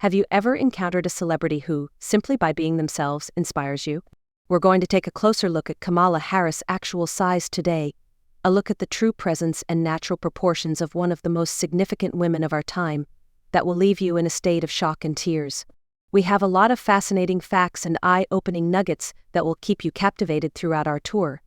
Have you ever encountered a celebrity who, simply by being themselves, inspires you? We're going to take a closer look at Kamala Harris' actual size today, a look at the true presence and natural proportions of one of the most significant women of our time, that will leave you in a state of shock and tears. We have a lot of fascinating facts and eye-opening nuggets that will keep you captivated throughout our tour.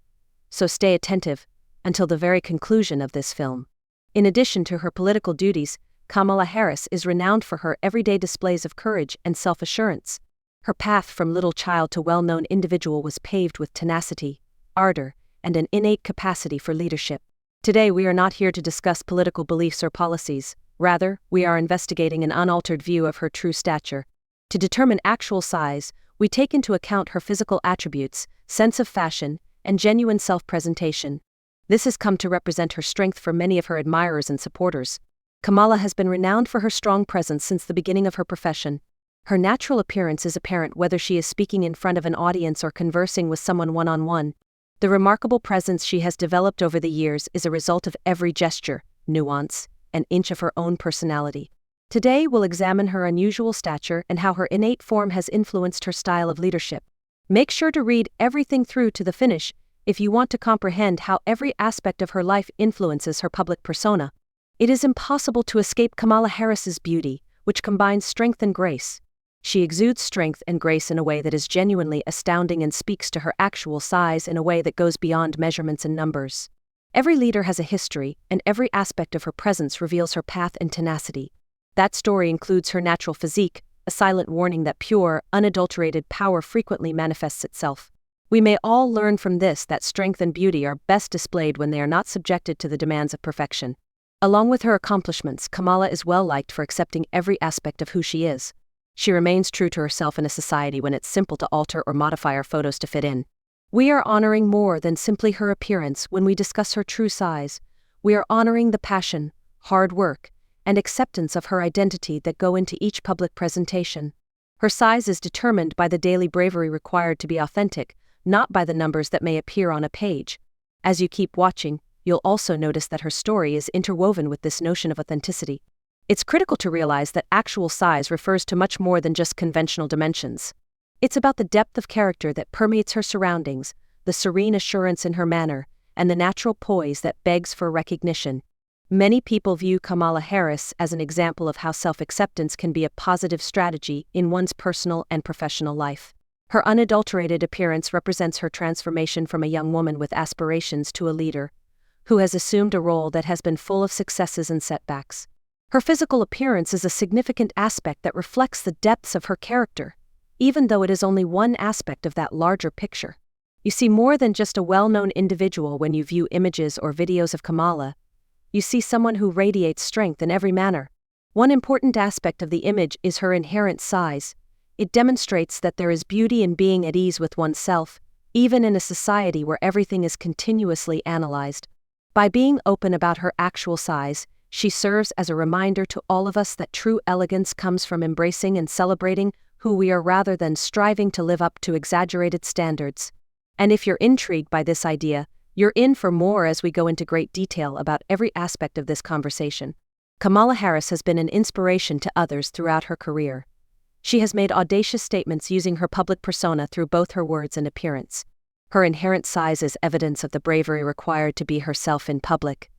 So stay attentive until the very conclusion of this film. In addition to her political duties, Kamala Harris is renowned for her everyday displays of courage and self-assurance. Her path from little child to well-known individual was paved with tenacity, ardor, and an innate capacity for leadership. Today we are not here to discuss political beliefs or policies. Rather, we are investigating an unaltered view of her true stature. To determine actual size, we take into account her physical attributes, sense of fashion, and genuine self-presentation. This has come to represent her strength for many of her admirers and supporters. Kamala has been renowned for her strong presence since the beginning of her profession. Her natural appearance is apparent whether she is speaking in front of an audience or conversing with someone one-on-one. The remarkable presence she has developed over the years is a result of every gesture, nuance, and inch of her own personality. Today we'll examine her unusual stature and how her innate form has influenced her style of leadership. Make sure to read everything through to the finish if you want to comprehend how every aspect of her life influences her public persona. It is impossible to escape Kamala Harris's beauty, which combines strength and grace. She exudes strength and grace in a way that is genuinely astounding and speaks to her actual size in a way that goes beyond measurements and numbers. Every leader has a history, and every aspect of her presence reveals her path and tenacity. That story includes her natural physique, a silent warning that pure, unadulterated power frequently manifests itself. We may all learn from this that strength and beauty are best displayed when they are not subjected to the demands of perfection. Along with her accomplishments, Kamala is well liked for accepting every aspect of who she is. She remains true to herself in a society when it's simple to alter or modify her photos to fit in. We are honoring more than simply her appearance when we discuss her true size. We are honoring the passion, hard work, and acceptance of her identity that go into each public presentation. Her size is determined by the daily bravery required to be authentic, not by the numbers that may appear on a page. As you keep watching, you'll also notice that her story is interwoven with this notion of authenticity. It's critical to realize that actual size refers to much more than just conventional dimensions. It's about the depth of character that permeates her surroundings, the serene assurance in her manner, and the natural poise that begs for recognition. Many people view Kamala Harris as an example of how self-acceptance can be a positive strategy in one's personal and professional life. Her unadulterated appearance represents her transformation from a young woman with aspirations to a leader who has assumed a role that has been full of successes and setbacks. Her physical appearance is a significant aspect that reflects the depths of her character, even though it is only one aspect of that larger picture. You see more than just a well-known individual when you view images or videos of Kamala. You see someone who radiates strength in every manner. One important aspect of the image is her inherent size. It demonstrates that there is beauty in being at ease with oneself, even in a society where everything is continuously analyzed. By being open about her actual size, she serves as a reminder to all of us that true elegance comes from embracing and celebrating who we are rather than striving to live up to exaggerated standards. And if you're intrigued by this idea, you're in for more as we go into great detail about every aspect of this conversation. Kamala Harris has been an inspiration to others throughout her career. She has made audacious statements using her public persona through both her words and appearance. Her inherent size is evidence of the bravery required to be herself in public.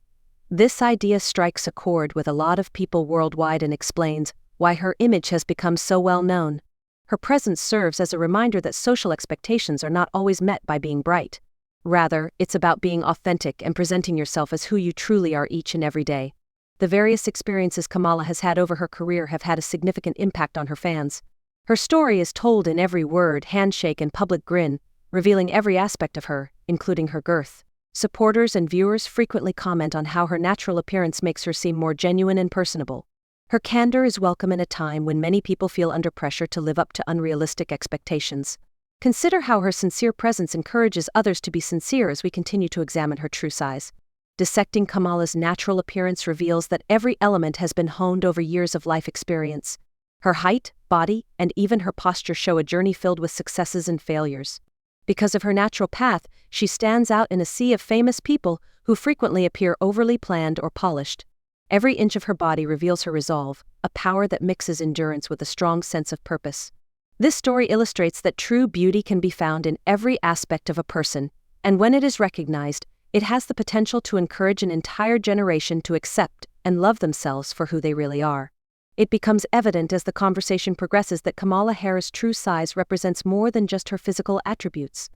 This idea strikes a chord with a lot of people worldwide and explains why her image has become so well known. Her presence serves as a reminder that social expectations are not always met by being bright. Rather, it's about being authentic and presenting yourself as who you truly are each and every day. The various experiences Kamala has had over her career have had a significant impact on her fans. Her story is told in every word, handshake, and public grin, revealing every aspect of her, including her girth. Supporters and viewers frequently comment on how her natural appearance makes her seem more genuine and personable. Her candor is welcome in a time when many people feel under pressure to live up to unrealistic expectations. Consider how her sincere presence encourages others to be sincere as we continue to examine her true size. Dissecting Kamala's natural appearance reveals that every element has been honed over years of life experience. Her height, body, and even her posture show a journey filled with successes and failures. Because of her natural path, she stands out in a sea of famous people who frequently appear overly planned or polished. Every inch of her body reveals her resolve, a power that mixes endurance with a strong sense of purpose. This story illustrates that true beauty can be found in every aspect of a person, and when it is recognized, it has the potential to encourage an entire generation to accept and love themselves for who they really are. It becomes evident as the conversation progresses that Kamala Harris' true size represents more than just her physical attributes.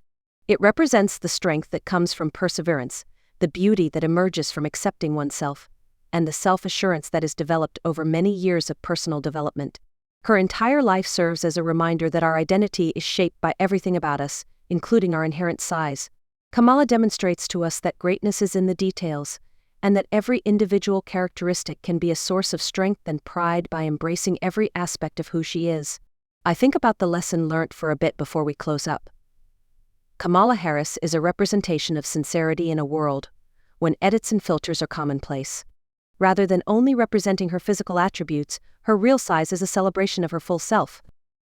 It represents the strength that comes from perseverance, the beauty that emerges from accepting oneself, and the self-assurance that is developed over many years of personal development. Her entire life serves as a reminder that our identity is shaped by everything about us, including our inherent size. Kamala demonstrates to us that greatness is in the details, and that every individual characteristic can be a source of strength and pride by embracing every aspect of who she is. I think about the lesson learnt for a bit before we close up. Kamala Harris is a representation of sincerity in a world when edits and filters are commonplace. Rather than only representing her physical attributes, her real size is a celebration of her full self.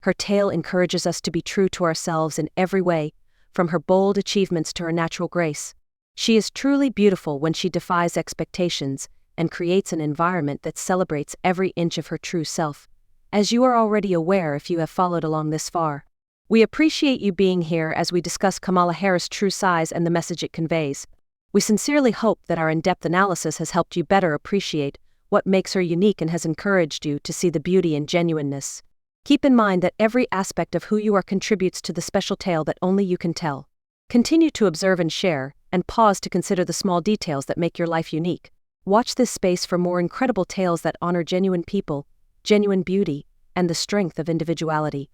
Her tale encourages us to be true to ourselves in every way, from her bold achievements to her natural grace. She is truly beautiful when she defies expectations and creates an environment that celebrates every inch of her true self. As you are already aware if you have followed along this far, we appreciate you being here as we discuss Kamala Harris' true size and the message it conveys. We sincerely hope that our in-depth analysis has helped you better appreciate what makes her unique and has encouraged you to see the beauty and genuineness. Keep in mind that every aspect of who you are contributes to the special tale that only you can tell. Continue to observe and share, and pause to consider the small details that make your life unique. Watch this space for more incredible tales that honor genuine people, genuine beauty, and the strength of individuality.